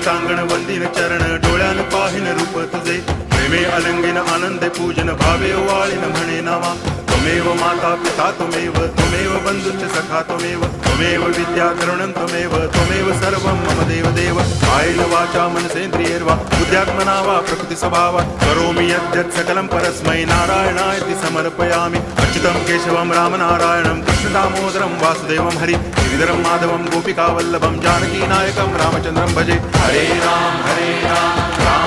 टांगण वंदिन चरण डोळ्यान पाहिन रूप तुझे प्रेमे अलंगिन आनंदे पूजन भावे वाळीन म्हणे नावा त्वमेव माता पिता त्वमेव बंधुश्च सखा त्वमेव विद्या करुणं त्वमेव सर्वं मम देव कायेन वाचा मनसेन्द्रियैर्वा बुद्ध्यात्मना वा प्रकृति स्वभावात् करोमि यद्यत् सकलं परस्मै नारायणायति समर्पयामि अच्युतं केशवं रामनारायणं कृष्णदामोदरं वासुदेवं हरि गिरिधरं माधवं गोपिकावल्लभं जानकीनायकं रामचन्द्रं भजे हरे राम राम